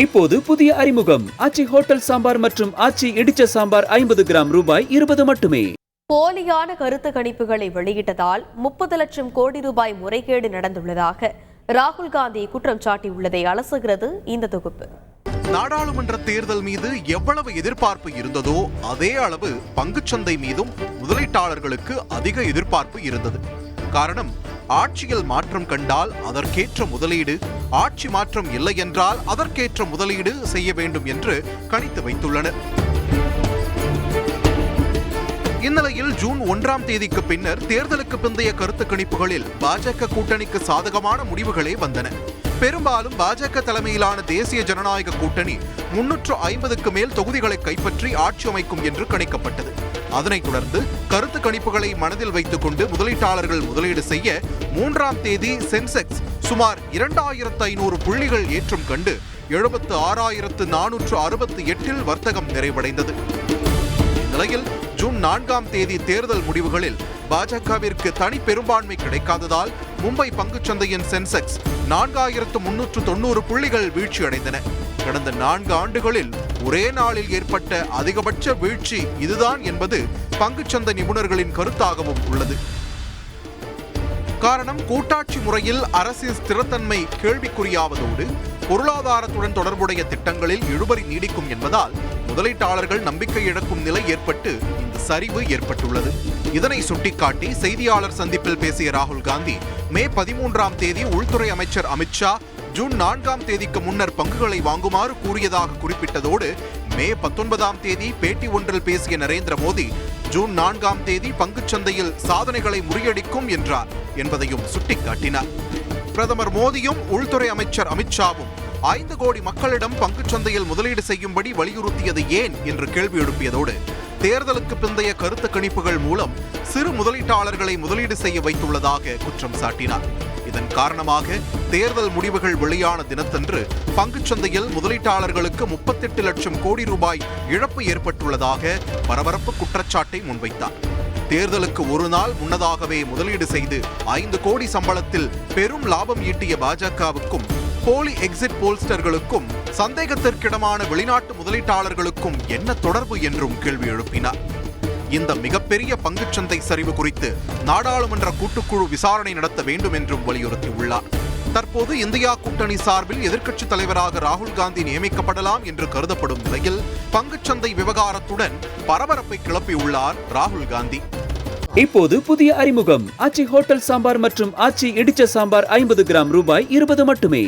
இப்போது புதிய அறிமுகம் ஆச்சி ஹோட்டல் சாம்பார் மற்றும் ஆச்சி இடிச்ச சாம்பார் 50 கிராம் ரூபாய் 20 மட்டுமே. போலியான கருத்து கணிப்புகளை வெளியிட்டதால் 30 லட்சம் கோடி ரூபாய் முறைகேடு நடந்துள்ளதாக ராகுல் காந்தி குற்றம் சாட்டியுள்ளதை அலசுகிறது இந்த தொகுப்பு. நாடாளுமன்ற தேர்தல் மீது எவ்வளவு எதிர்பார்ப்பு இருந்ததோ அதே அளவு பங்குச்சந்தை மீதும் முதலீட்டாளர்களுக்கு அதிக எதிர்பார்ப்பு இருந்தது. காரணம், ஆட்சியில் மாற்றம் கண்டால் அதற்கேற்ற முதலீடு, ஆட்சி மாற்றம் இல்லை என்றால் அதற்கேற்ற முதலீடு செய்ய வேண்டும் என்று கணித்து வைத்துள்ளனர். இந்நிலையில் ஜூன் 1ஆம் தேதிக்கு பின்னர் தேர்தலுக்கு பிந்தைய கருத்து கணிப்புகளில் பாஜக கூட்டணிக்கு சாதகமான முடிவுகளே வந்தன. பெரும்பாலும் பாஜக தலைமையிலான தேசிய ஜனநாயக கூட்டணி 350க்கு மேல் தொகுதிகளை கைப்பற்றி ஆட்சி அமைக்கும் என்று கணிக்கப்பட்டது. அதனைத் தொடர்ந்து கருத்து கணிப்புகளை மனதில் வைத்துக் கொண்டு முதலீட்டாளர்கள் முதலீடு செய்ய 3ஆம் தேதி சென்செக்ஸ் சுமார் 2500 புள்ளிகள் ஏற்றம் கண்டு 76,468 வர்த்தகம் நிறைவடைந்தது. இந்நிலையில் ஜூன் 4ஆம் தேதி தேர்தல் முடிவுகளில் பாஜகவிற்கு தனி பெரும்பான்மை கிடைக்காததால் மும்பை பங்குச்சந்தையின் சென்செக்ஸ் 4390 புள்ளிகள் வீழ்ச்சியடைந்தன. கடந்த 4 ஆண்டுகளில் ஒரே நாளில் ஏற்பட்ட அதிகபட்ச வீழ்ச்சி இதுதான் என்பது பங்குச்சந்தை நிபுணர்களின் கருத்தாகவும் உள்ளது. காரணம், கூட்டாட்சி முறையில் அரசின் ஸ்திரத்தன்மை கேள்விக்குறியாவதோடு பொருளாதாரத்துடன் தொடர்புடைய திட்டங்களில் இழுபறி நீடிக்கும் என்பதால் முதலீட்டாளர்கள் நம்பிக்கை இழக்கும் நிலை ஏற்பட்டு இந்த சரிவு ஏற்பட்டுள்ளது. இதனை சுட்டிக்காட்டி செய்தியாளர் சந்திப்பில் பேசிய ராகுல் காந்தி, மே 13ஆம் தேதி உள்துறை அமைச்சர் அமித்ஷா ஜூன் 4ஆம் தேதிக்கு முன்னர் பங்குகளை வாங்குமாறு கூறியதாக குறிப்பிட்டதோடு, மே 19ஆம் தேதி பேட்டி ஒன்றில் பேசிய நரேந்திர மோடி ஜூன் 4ஆம் தேதி பங்குச்சந்தையில் சாதனைகளை முறியடிக்கும் என்றார் என்பதையும் சுட்டிக்காட்டினார். பிரதமர் மோடியும் உள்துறை அமைச்சர் அமித்ஷாவும் 5 கோடி மக்களிடம் பங்குச்சந்தையில் முதலீடு செய்யும்படி வலியுறுத்தியது ஏன் என்று கேள்வி எழுப்பியதோடு, தேர்தலுக்கு பிந்தைய கருத்து கணிப்புகள் மூலம் சிறு முதலீட்டாளர்களை முதலீடு செய்ய வைத்துள்ளதாக குற்றம் சாட்டினார். இதன் காரணமாக தேர்தல் முடிவுகள் வெளியான தினத்தன்று பங்குச்சந்தையில் முதலீட்டாளர்களுக்கு 38 லட்சம் கோடி ரூபாய் இழப்பு ஏற்பட்டுள்ளதாக பரபரப்பு குற்றச்சாட்டை முன்வைத்தார். தேர்தலுக்கு ஒரு நாள் முன்னதாகவே முதலீடு செய்து 5 கோடி சம்பளத்தில் பெரும் லாபம் ஈட்டிய பாஜகவுக்கும் போலி எக்ஸிட் போல்ஸ்டர்களுக்கும் சந்தேகத்திற்கிடமான வெளிநாட்டு முதலீட்டாளர்களுக்கும் என்ன தொடர்பு என்றும் கேள்வி எழுப்பினார். இந்த மிகப்பெரிய பங்குச்சந்தை சரிவு குறித்து நாடாளுமன்ற கூட்டுக்குழு விசாரணை நடத்த வேண்டும் என்றும் வலியுறுத்தியுள்ளார். தற்போது இந்தியா கூட்டணி சார்பில் எதிர்க்கட்சித் தலைவராக ராகுல் காந்தி நியமிக்கப்படலாம் என்று கருதப்படும் நிலையில் பங்குச்சந்தை விவகாரத்துடன் பரபரப்பை கிளப்பியுள்ளார் ராகுல் காந்தி. இப்போது புதிய அறிமுகம் ஆச்சி ஹோட்டல் சாம்பார் மற்றும் ஆச்சி இடிச்ச சாம்பார் 50 கிராம் ரூபாய் 20 மட்டுமே.